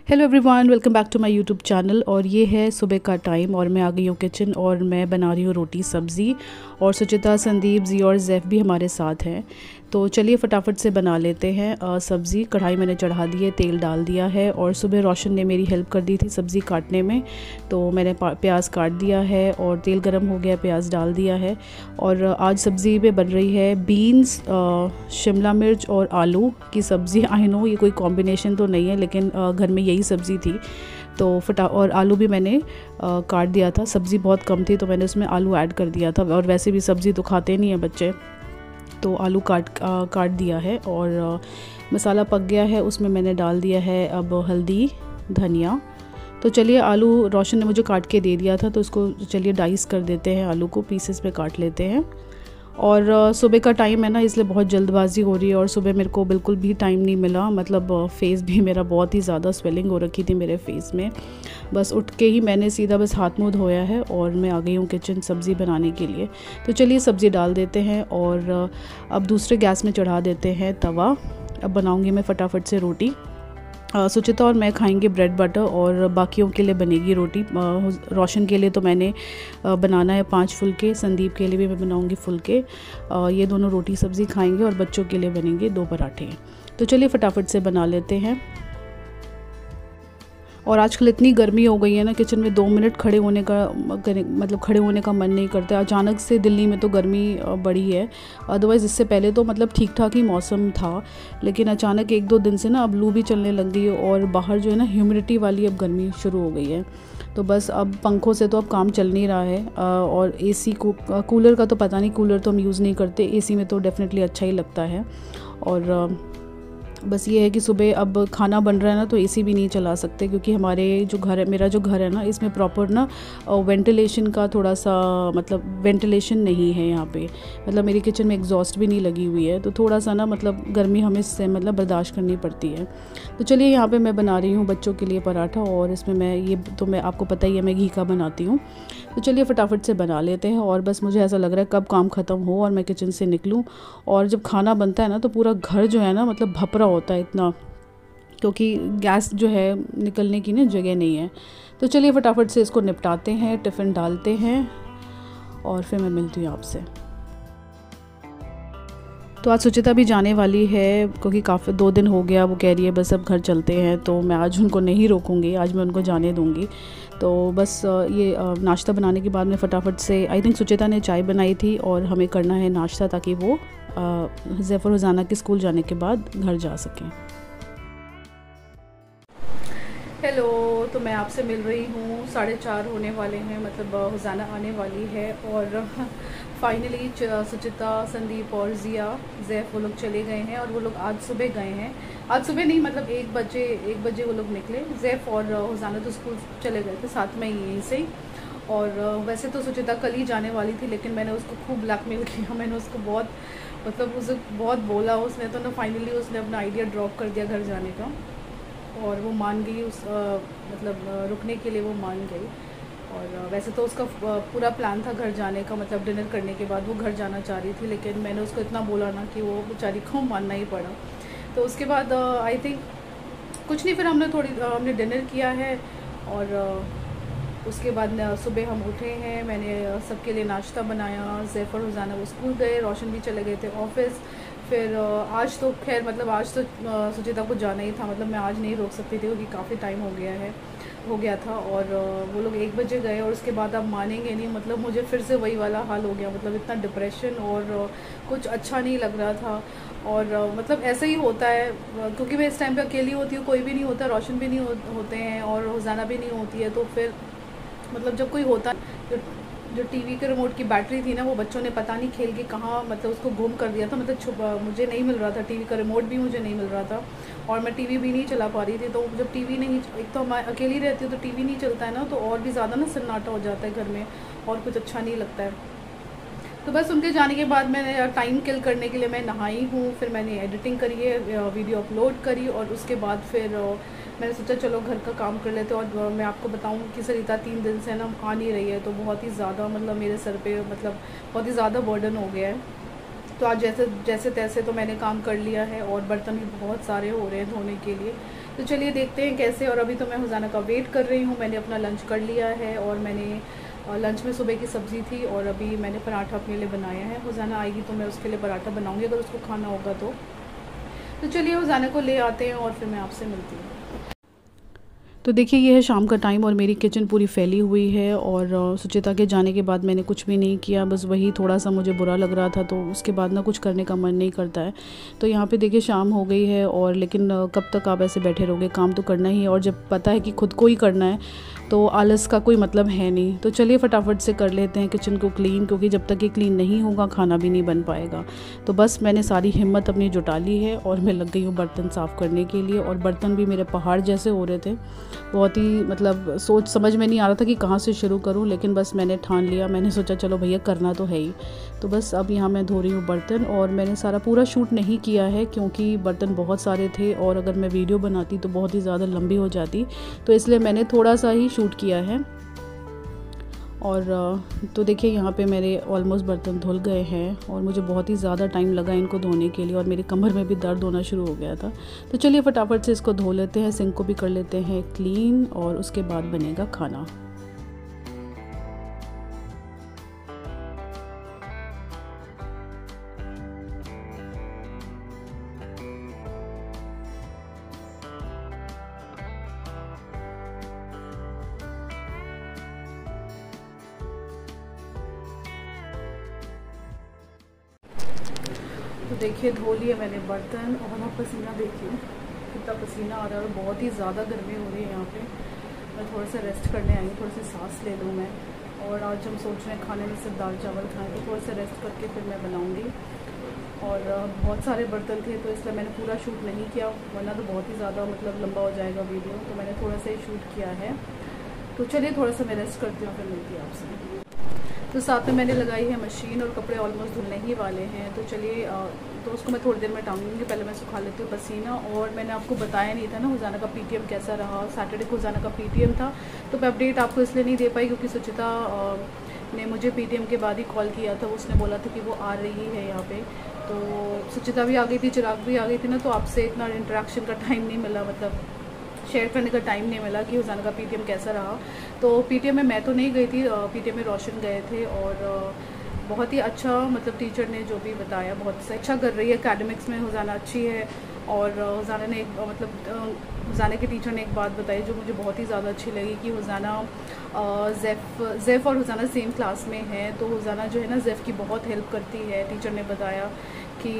Hello everyone, welcome back to my YouTube channel. और ये है सुबह का टाइम और मैं आ गई हूँ किचन और मैं बना रही हूँ रोटी सब्ज़ी। और सुचिता, संदीप जी और जैफ भी हमारे साथ हैं। तो चलिए फटाफट से बना लेते हैं सब्ज़ी। कढ़ाई मैंने चढ़ा दी है, तेल डाल दिया है और सुबह रोशन ने मेरी हेल्प कर दी थी सब्ज़ी काटने में। तो मैंने प्याज काट दिया है और तेल गरम हो गया, प्याज डाल दिया है। और आज सब्ज़ी में बन रही है बीन्स, शिमला मिर्च और आलू की सब्ज़ी। आई नो ये कोई कॉम्बिनेशन तो नहीं है, लेकिन घर में यही सब्ज़ी थी तो और आलू भी मैंने काट दिया था। सब्ज़ी बहुत कम थी तो मैंने उसमें आलू ऐड कर दिया था। और वैसे भी सब्ज़ी तो खाते नहीं हैं बच्चे, तो आलू काट दिया है। और मसाला पक गया है, उसमें मैंने डाल दिया है अब हल्दी, धनिया। तो चलिए, आलू रोशन ने मुझे काट के दे दिया था तो उसको चलिए डाइस कर देते हैं, आलू को पीसेस में काट लेते हैं। और सुबह का टाइम है ना, इसलिए बहुत जल्दबाजी हो रही है और सुबह मेरे को बिल्कुल भी टाइम नहीं मिला। मतलब फेस भी मेरा बहुत ही ज़्यादा स्वेलिंग हो रखी थी मेरे फेस में। बस उठ के ही मैंने सीधा बस हाथ मुँह धोया है और मैं आ गई हूँ किचन सब्ज़ी बनाने के लिए। तो चलिए सब्ज़ी डाल देते हैं और अब दूसरे गैस में चढ़ा देते हैं तवा। अब बनाऊँगी मैं फटाफट से रोटी। सुचिता और मैं खाएंगे ब्रेड बटर और बाकियों के लिए बनेगी रोटी। रोशन के लिए तो मैंने बनाना है 5 फुलके, संदीप के लिए भी मैं बनाऊंगी फुलके। ये दोनों रोटी सब्ज़ी खाएंगे और बच्चों के लिए बनेंगे 2 पराठे। तो चलिए फटाफट से बना लेते हैं। और आजकल इतनी गर्मी हो गई है ना, किचन में 2 मिनट खड़े होने का मन नहीं करता। अचानक से दिल्ली में तो गर्मी बढ़ी है। अदरवाइज़ इससे पहले तो मतलब ठीक ठाक ही मौसम था, लेकिन अचानक 1-2 दिन से ना अब लू भी चलने लग गई है और बाहर जो है ना ह्यूमिडिटी वाली अब गर्मी शुरू हो गई है। तो बस अब पंखों से तो अब काम चल नहीं रहा है। और एसी को, कूलर का तो पता नहीं, कूलर तो हम यूज़ नहीं करते, एसी में तो डेफिनेटली अच्छा ही लगता है। और बस ये है कि सुबह अब खाना बन रहा है ना, तो एसी भी नहीं चला सकते क्योंकि हमारे जो घर है, मेरा जो घर है ना, इसमें प्रॉपर ना वेंटिलेशन का थोड़ा सा मतलब वेंटिलेशन नहीं है यहाँ पे। मतलब मेरी किचन में एग्जॉस्ट भी नहीं लगी हुई है, तो थोड़ा सा ना मतलब गर्मी हमें इससे मतलब बर्दाश्त करनी पड़ती है। तो चलिए, यहाँ पे मैं बना रही हूँ बच्चों के लिए पराठा और इसमें मैं आपको पता ही है मैं घी का बनाती हूँ। तो चलिए फटाफट से बना लेते हैं। और बस मुझे ऐसा लग रहा है कब काम ख़त्म हो और मैं किचन से निकलूँ। और जब खाना बनता है ना तो पूरा घर जो है ना मतलब भपरा होता है इतना, क्योंकि गैस जो है निकलने की ना जगह नहीं है। तो चलिए फटाफट से इसको निपटाते हैं, टिफ़िन डालते हैं और फिर मैं मिलती हूँ आपसे। तो आज सुचिता भी जाने वाली है क्योंकि काफ़ी 2 दिन हो गया वो कह रही है बस अब घर चलते हैं, तो मैं आज उनको नहीं रोकूंगी, आज मैं उनको जाने दूंगी। तो बस ये नाश्ता बनाने के बाद में फटाफट से, आई थिंक सुचिता ने चाय बनाई थी और हमें करना है नाश्ता ताकि वो ज़ैफ़र रोज़ाना के स्कूल जाने के बाद घर जा सकें। हेलो, तो मैं आपसे मिल रही हूँ, 4:30 होने वाले हैं, मतलब रोज़ाना आने वाली है। और फाइनली सुचिता, संदीप और जिया, जैफ वो लोग चले गए हैं। और वो लोग आज सुबह गए हैं, आज सुबह नहीं मतलब 1 बजे वो लोग निकले। जैफ और रोज़ाना तो स्कूल चले गए थे साथ में ही यहीं से ही। और वैसे तो सुचिता कल ही जाने वाली थी, लेकिन मैंने उसको खूब ब्लैकमेल किया। मैंने उसको बहुत उसे बहुत बोला, उसने तो ना फाइनली उसने अपना आइडिया ड्रॉप कर दिया घर जाने का और वो मान गई रुकने के लिए वो मान गई। और वैसे तो उसका पूरा प्लान था घर जाने का, मतलब डिनर करने के बाद वो घर जाना चाह रही थी, लेकिन मैंने उसको इतना बोला ना कि वो बेचारी को मानना ही पड़ा। तो उसके बाद आई थिंक कुछ नहीं, फिर हमने डिनर किया है। और उसके बाद सुबह हम उठे हैं, मैंने सबके लिए नाश्ता बनाया। ज़ैफ़र रोज़ाना वो स्कूल गए, रोशन भी चले गए थे ऑफिस। फिर आज तो खैर मतलब आज तो सुचिता को जाना ही था, मतलब मैं आज नहीं रोक सकती थी क्योंकि काफ़ी टाइम हो गया था। और वो लोग 1 बजे गए और उसके बाद आप मानेंगे नहीं, मतलब मुझे फिर से वही वाला हाल हो गया। मतलब इतना डिप्रेशन और कुछ अच्छा नहीं लग रहा था। और मतलब ऐसा ही होता है क्योंकि मैं इस टाइम पे अकेली होती हूँ, कोई भी नहीं होता, रोशन भी नहीं होते हैं और रोज़ाना भी नहीं होती है। तो फिर मतलब जब कोई होता, जो टीवी के रिमोट की बैटरी थी ना, वो बच्चों ने पता नहीं खेल के कहाँ मतलब उसको गुम कर दिया था। मतलब मुझे नहीं मिल रहा था, टीवी का रिमोट भी मुझे नहीं मिल रहा था और मैं टीवी भी नहीं चला पा रही थी। तो जब टीवी नहीं, एक तो मैं अकेली रहती हूँ तो टीवी नहीं चलता है ना, तो और भी ज़्यादा ना सन्नाटा हो जाता है घर में और कुछ अच्छा नहीं लगता है। तो बस उनके जाने के बाद मैंने टाइम किल करने के लिए मैं नहाई हूँ, फिर मैंने एडिटिंग करी है, वीडियो अपलोड करी और उसके बाद फिर मैंने सोचा चलो घर का काम कर लेते। और मैं आपको बताऊं कि सरिता 3 दिन से ना आ नहीं रही है, तो बहुत ही ज़्यादा मतलब मेरे सर पे मतलब बहुत ही ज़्यादा बर्डन हो गया है। तो आज जैसे तैसे तो मैंने काम कर लिया है और बर्तन भी बहुत सारे हो रहे हैं धोने के लिए। तो चलिए देखते हैं कैसे। और अभी तो मैं हुजाना का वेट कर रही हूँ। मैंने अपना लंच कर लिया है और मैंने लंच में सुबह की सब्ज़ी थी और अभी मैंने पराठा अपने लिए बनाया है। हुजाना आएगी तो मैं उसके लिए पराठा बनाऊँगी अगर उसको खाना होगा तो चलिए हुजाना को ले आते हैं और फिर मैं आपसे मिलती हूँ। तो देखिए ये है शाम का टाइम और मेरी किचन पूरी फैली हुई है और सुचिता के जाने के बाद मैंने कुछ भी नहीं किया, बस वही थोड़ा सा मुझे बुरा लग रहा था तो उसके बाद ना कुछ करने का मन नहीं करता है। तो यहाँ पे देखिए शाम हो गई है और लेकिन कब तक आप ऐसे बैठे रहोगे, काम तो करना ही है और जब पता है कि खुद को ही करना है तो आलस का कोई मतलब है नहीं। तो चलिए फटाफट से कर लेते हैं किचन को क्लीन, क्योंकि जब तक ये क्लीन नहीं होगा खाना भी नहीं बन पाएगा। तो बस मैंने सारी हिम्मत अपनी जुटा ली है और मैं लग गई हूँ बर्तन साफ़ करने के लिए। और बर्तन भी मेरे पहाड़ जैसे हो रहे थे, बहुत ही मतलब सोच समझ में नहीं आ रहा था कि कहाँ से शुरू करूँ, लेकिन बस मैंने ठान लिया। मैंने सोचा चलो भैया करना तो है ही। तो बस अब यहाँ मैं धो रही हूँ बर्तन और मैंने सारा पूरा शूट नहीं किया है क्योंकि बर्तन बहुत सारे थे और अगर मैं वीडियो बनाती तो बहुत ही ज़्यादा लंबी हो जाती, तो इसलिए मैंने थोड़ा सा ही शूट किया है। और तो देखिए यहाँ पे मेरे ऑलमोस्ट बर्तन धुल गए हैं और मुझे बहुत ही ज़्यादा टाइम लगा इनको धोने के लिए और मेरी कमर में भी दर्द होना शुरू हो गया था। तो चलिए फटाफट से इसको धो लेते हैं, सिंक को भी कर लेते हैं क्लीन और उसके बाद बनेगा खाना। तो देखिए धो लिए मैंने बर्तन और वहाँ पसीना देखिए कितना पसीना आ रहा है और बहुत ही ज़्यादा गर्मी हो रही है यहाँ पे। मैं थोड़ा सा रेस्ट करने आई हूँ, थोड़ी सी सांस ले लूँ मैं। और आज हम सोच रहे हैं खाने में सिर्फ दाल चावल खाएँ, तो थोड़ा सा रेस्ट करके फिर मैं बनाऊँगी। और बहुत सारे बर्तन थे तो इसलिए मैंने पूरा शूट नहीं किया, वरना तो बहुत ही ज़्यादा मतलब लंबा हो जाएगा वीडियो, तो मैंने थोड़ा सा ही शूट किया है। तो चलिए थोड़ा सा मैं रेस्ट करती हूँ, फिर मिलती हूँ आपसे। तो साथ में मैंने लगाई है मशीन और कपड़े ऑलमोस्ट धुलने ही वाले हैं। तो चलिए तो उसको मैं थोड़ी देर में टांगूंगी, पहले मैं सुखा लेती हूँ पसीना। और मैंने आपको बताया नहीं था ना हुजाना का पीटीएम कैसा रहा। सैटरडे को हुजाना का पीटीएम था, तो मैं अपडेट आपको इसलिए नहीं दे पाई क्योंकि सुचिता ने मुझे पीटीएम के बाद ही कॉल किया था। उसने बोला था कि वो आ रही है यहाँ पे, तो सुचिता भी आ गई थी, चिराग भी आ गई थी ना, तो आपसे इतना इंटरेक्शन का टाइम नहीं मिला, मतलब शेयर करने का टाइम नहीं मिला कि हुजाना का पीटीएम कैसा रहा। तो पीटीएम में मैं तो नहीं गई थी, पीटीएम में रोशन गए थे और बहुत ही अच्छा मतलब टीचर ने जो भी बताया बहुत अच्छा कर रही है। एकेडमिक्स में हुजाना अच्छी है और हुजाना ने एक मतलब हुजाना के टीचर ने एक बात बताई जो मुझे बहुत ही ज़्यादा अच्छी लगी कि हुजाना ज़ैफ़ और हुजाना सेम क्लास में है, तो हुजाना जो है ना ज़ैफ़ की बहुत हेल्प करती है। टीचर ने बताया कि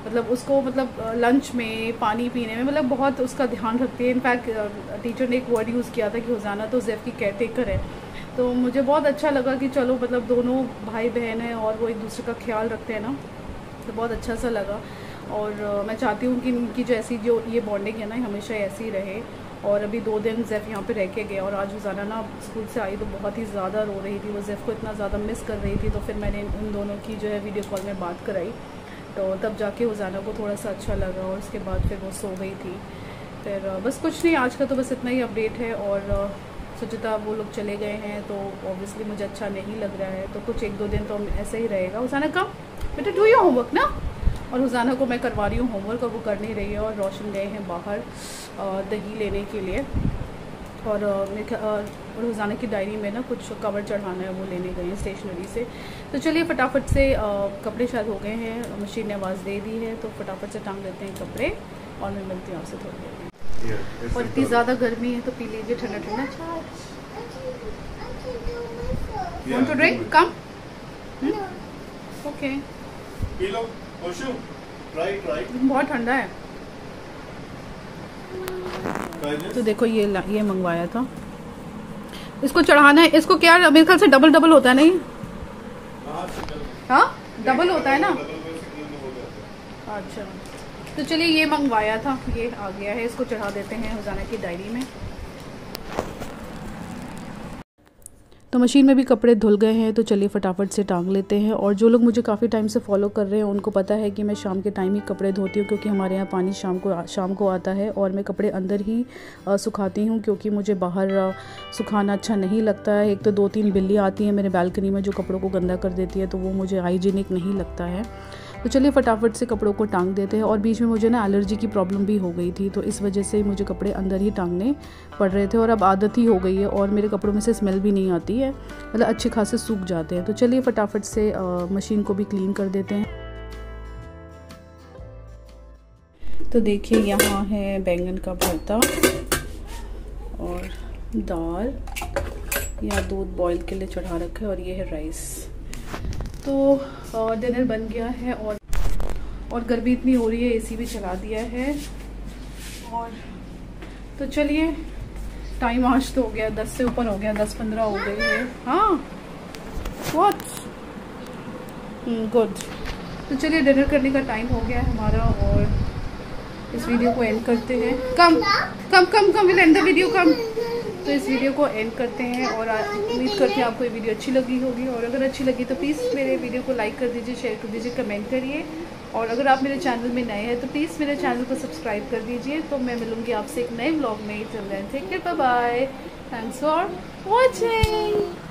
मतलब उसको मतलब लंच में पानी पीने में मतलब बहुत उसका ध्यान रखती है। इनफैक्ट टीचर ने एक वर्ड यूज़ किया था कि हुजाना तो ज़ैफ़ की केयरटेकर है। तो मुझे बहुत अच्छा लगा कि चलो मतलब दोनों भाई बहन हैं और वो एक दूसरे का ख्याल रखते हैं ना, तो बहुत अच्छा सा लगा। और मैं चाहती हूँ कि इनकी जैसी जो ये बॉन्डिंग है ना हमेशा ऐसी रहे। और अभी 2 दिन ज़ैफ़ यहाँ पे रह के गया और आज हुजाना ना स्कूल से आई तो बहुत ही ज़्यादा रो रही थी, वो ज़ैफ़ को इतना ज़्यादा मिस कर रही थी। तो फिर मैंने उन दोनों की जो है वीडियो कॉल में बात कराई, तो तब जाके हुजाना को थोड़ा सा अच्छा लगा और उसके बाद फिर वो सो गई थी। फिर बस कुछ नहीं, आज का तो बस इतना ही अपडेट है। और सुचिता वो लोग चले गए हैं तो ऑब्वियसली मुझे अच्छा नहीं लग रहा है, तो कुछ 1-2 दिन तो ऐसे ही रहेगा। हुजाना का बेटा डू योर होमवर्क ना, और हुजाना को मैं करवा रही हूँ होमवर्क और वो कर नहीं रही है। और रोशन गए हैं बाहर दही लेने के लिए और हुजाना की डायरी में ना कुछ कवर चढ़ाना है, वो लेने गए हैं स्टेशनरी से। तो चलिए फटाफट से कपड़े शायद हो गए हैं, मशीन ने आवाज़ दे दी है, तो फटाफट से टांग देते हैं कपड़े और मैं मिलती हूँ आपसे थोड़ी देर में। और इतनी ज़्यादा गर्मी है तो पी लीजिए ठंडा ठंडा चाय। Want to drink? Come. Okay. P low, try. बहुत ठंडा है। तो देखो ये मंगवाया था, इसको चढ़ाना है। इसको क्या मेरे ख्याल से डबल होता है, नहीं? हाँ डबल होता है ना। अच्छा तो चलिए ये मंगवाया था, ये आ गया है, इसको चढ़ा देते हैं हुजाना की डायरी में। तो मशीन में भी कपड़े धुल गए हैं, तो चलिए फटाफट से टांग लेते हैं। और जो लोग मुझे काफ़ी टाइम से फॉलो कर रहे हैं उनको पता है कि मैं शाम के टाइम ही कपड़े धोती हूँ, क्योंकि हमारे यहाँ पानी शाम को आता है और मैं कपड़े अंदर ही सुखाती हूँ, क्योंकि मुझे बाहर सुखाना अच्छा नहीं लगता है। एक तो 2-3 बिल्ली आती हैं मेरे बालकनी में जो कपड़ों को गंदा कर देती है, तो वो मुझे हाइजीनिक नहीं लगता है। तो चलिए फटाफट से कपड़ों को टांग देते हैं। और बीच में मुझे ना एलर्जी की प्रॉब्लम भी हो गई थी, तो इस वजह से मुझे कपड़े अंदर ही टांगने पड़ रहे थे। और अब आदत ही हो गई है और मेरे कपड़ों में से स्मेल भी नहीं आती है, मतलब अच्छे खासे सूख जाते हैं। तो चलिए फटाफट से मशीन को भी क्लीन कर देते हैं। तो देखिए यहाँ है बैंगन का भरता और दाल, यहाँ दूध बॉईल के लिए चढ़ा रखा है और ये है राइस। तो डिनर बन गया है और गर्मी इतनी हो रही है, एसी भी चला दिया है। और तो चलिए टाइम आज तो हो गया 10 से ऊपर हो गया, 10-15 हो गई है। हाँ व्हाट गुड। तो चलिए डिनर करने का टाइम हो गया है हमारा और इस वीडियो को एंड करते हैं। Come come come come will end the video come. तो इस वीडियो को एंड करते हैं और उम्मीद करते हैं आपको ये वीडियो अच्छी लगी होगी। और अगर अच्छी लगी तो प्लीज़ मेरे वीडियो को लाइक कर दीजिए, शेयर कर दीजिए, कमेंट करिए। और अगर आप मेरे चैनल में नए हैं तो प्लीज़ मेरे चैनल को सब्सक्राइब कर दीजिए। तो मैं मिलूँगी आपसे एक नए व्लॉग में। Till then take care, bye bye, thanks for watching.